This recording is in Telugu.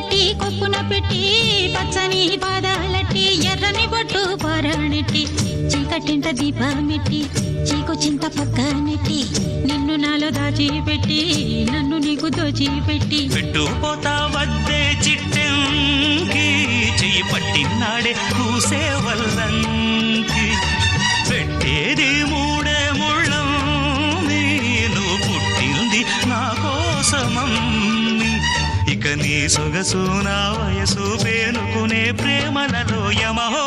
నెట్టి కొప్పున పెట్టి పచ్చని పాదాలట్టి ఎర్రని బొట్టు పారాణెట్టి చీకటింట దీపమెట్టి చీకు చింత పక్క నెట్టి నిన్ను నాలో దాచిపెట్టి నన్ను నీకు దోచిపెట్టి పెట్టుపోతా వద్దే చిట్టంకి చెయ్యి పట్టినాడే కూసే వల్లంకి పెట్టేది మూడే ముళ్ళం నువ్వు పుట్టింది నా కోసమమ్మి ఇక నీ సొగసు నా వయసు పేనుకునే ప్రేమలలో యమహో